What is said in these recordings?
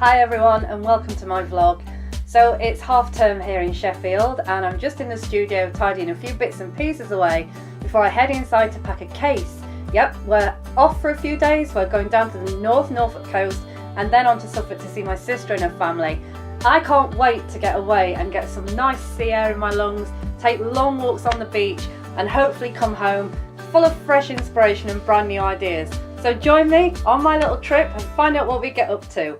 Hi everyone and welcome to my vlog. So it's half term here in Sheffield and I'm just in the studio tidying a few bits and pieces away before I head inside to pack a case. Yep, we're off for a few days. We're going down to the North Norfolk coast and then on to Suffolk to see my sister and her family. I can't wait to get away and get some nice sea air in my lungs, take long walks on the beach and hopefully come home full of fresh inspiration and brand new ideas. So join me on my little trip and find out what we get up to.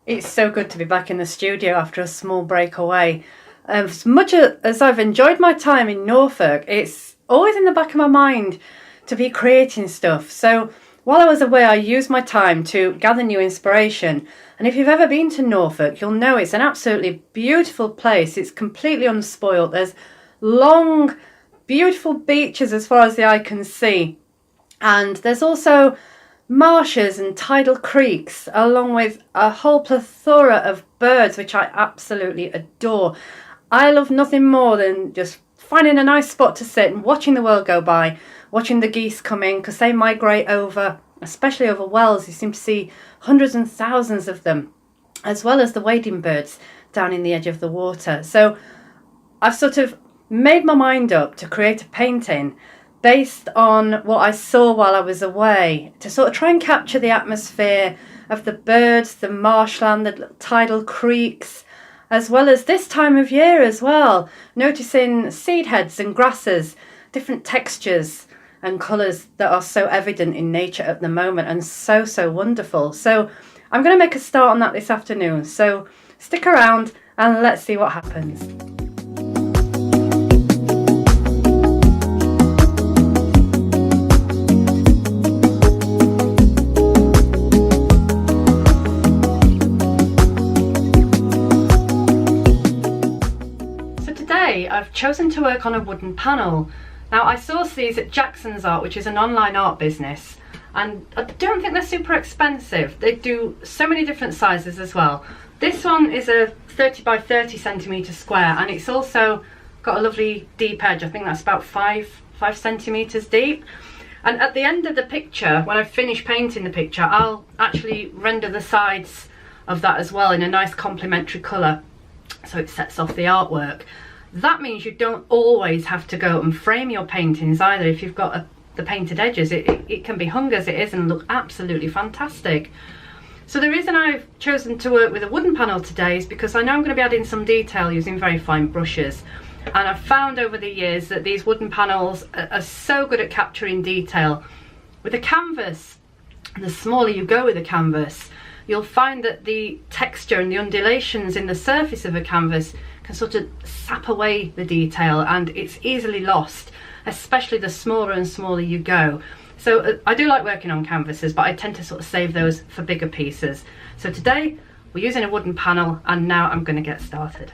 It's so good to be back in the studio after a small break away. As much as I've enjoyed my time in Norfolk, it's always in the back of my mind to be creating stuff. So while I was away, I used my time to gather new inspiration. And if you've ever been to Norfolk, you'll know it's an absolutely beautiful place. It's completely unspoilt. There's long, beautiful beaches as far as the eye can see. And there's also marshes and tidal creeks, along with a whole plethora of birds, which I absolutely adore. I love nothing more than just finding a nice spot to sit and watching the world go by, watching the geese come in, because they migrate over, especially over wells. You seem to see hundreds and thousands of them, as well as the wading birds down in the edge of the water. So I've sort of made my mind up to create a painting based on what I saw while I was away, to sort of try and capture the atmosphere of the birds, the marshland, the tidal creeks, as well as this time of year as well, noticing seed heads and grasses, different textures and colours that are so evident in nature at the moment and so wonderful. So I'm going to make a start on that this afternoon, so stick around and let's see what happens. I've chosen to work on a wooden panel. Now I sourced these at Jackson's Art, which is an online art business, and I don't think they're super expensive. They do so many different sizes as well. This one is a 30 by 30 centimetre square, and it's also got a lovely deep edge. I think that's about five centimetres deep. And at the end of the picture, when I've finished painting the picture, I'll actually render the sides of that as well in a nice complementary colour, so it sets off the artwork. That means you don't always have to go and frame your paintings either. If you've got the painted edges, it can be hung as it is and look absolutely fantastic. So the reason I've chosen to work with a wooden panel today is because I know I'm going to be adding some detail using very fine brushes. And I've found over the years that these wooden panels are so good at capturing detail. With a canvas, the smaller you go with a canvas, you'll find that the texture and the undulations in the surface of a canvas can sort of sap away the detail, and it's easily lost, especially the smaller and smaller you go. So I do like working on canvases, but I tend to sort of save those for bigger pieces. So today we're using a wooden panel, and now I'm going to get started.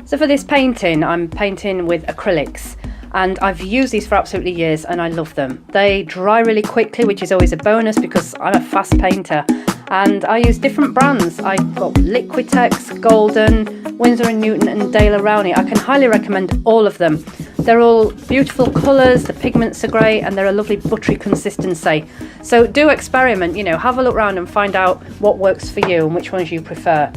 So for this painting, I'm painting with acrylics, and I've used these for absolutely years and I love them. They dry really quickly, which is always a bonus because I'm a fast painter, and I use different brands. I've got Liquitex, Golden, Winsor & Newton and Dale Rowney. I can highly recommend all of them. They're all beautiful colours, the pigments are great, and they're a lovely buttery consistency. So do experiment, you know, have a look around and find out what works for you and which ones you prefer.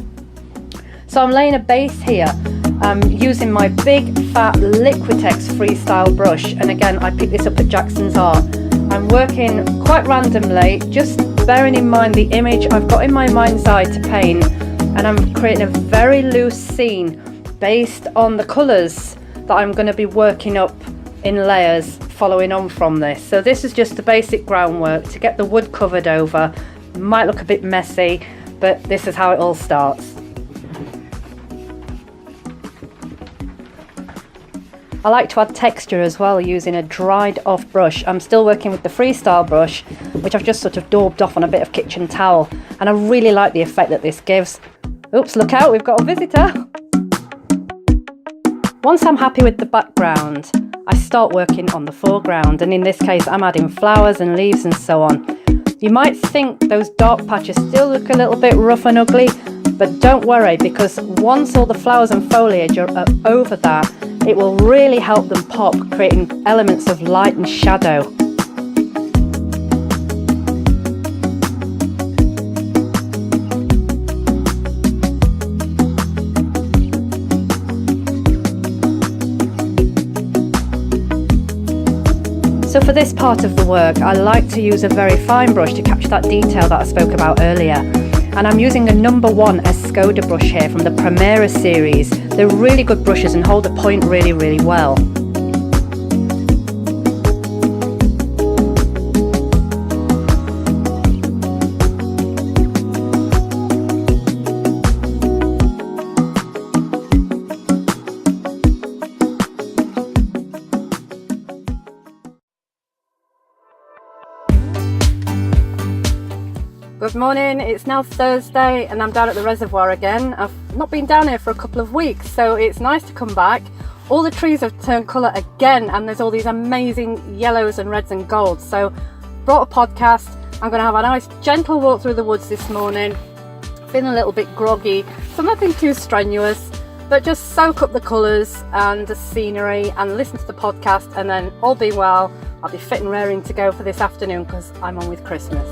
So I'm laying a base here. I'm using my big fat Liquitex freestyle brush, and again I picked this up at Jackson's Art. I'm working quite randomly, just bearing in mind the image I've got in my mind's eye to paint, and I'm creating a very loose scene based on the colours that I'm going to be working up in layers following on from this. So this is just the basic groundwork to get the wood covered over. It might look a bit messy, but this is how it all starts. I like to add texture as well using a dried off brush. I'm still working with the freestyle brush, which I've just sort of daubed off on a bit of kitchen towel, and I really like the effect that this gives. Oops, look out, we've got a visitor. Once I'm happy with the background, I start working on the foreground, and in this case I'm adding flowers and leaves and so on. You might think those dark patches still look a little bit rough and ugly, but don't worry, because once all the flowers and foliage are over that, it will really help them pop, creating elements of light and shadow. So for this part of the work, I like to use a very fine brush to capture that detail that I spoke about earlier. And I'm using a number 1 Escoda brush here from the Primera series. They're really good brushes and hold the point really, really well. Good morning, it's now Thursday and I'm down at the reservoir again. I've not been down here for a couple of weeks, so it's nice to come back. All the trees have turned colour again, and there's all these amazing yellows and reds and golds. So brought a podcast. I'm going to have a nice gentle walk through the woods this morning. Feeling a little bit groggy, so nothing too strenuous, but just soak up the colours and the scenery and listen to the podcast, and then all being well, I'll be fit and raring to go for this afternoon because I'm on with Christmas.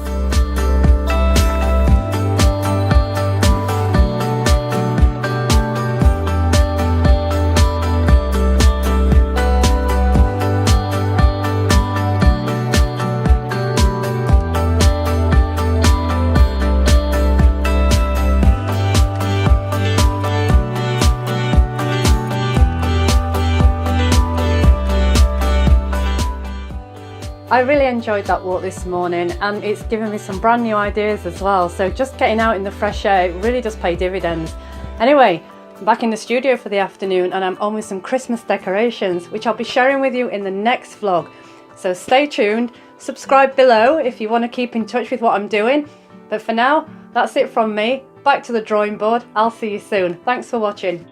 I really enjoyed that walk this morning, and it's given me some brand new ideas as well. So just getting out in the fresh air, it really does pay dividends. Anyway, I'm back in the studio for the afternoon, and I'm on with some Christmas decorations, which I'll be sharing with you in the next vlog. So stay tuned, subscribe below if you want to keep in touch with what I'm doing. But for now, that's it from me. Back to the drawing board. I'll see you soon. Thanks for watching.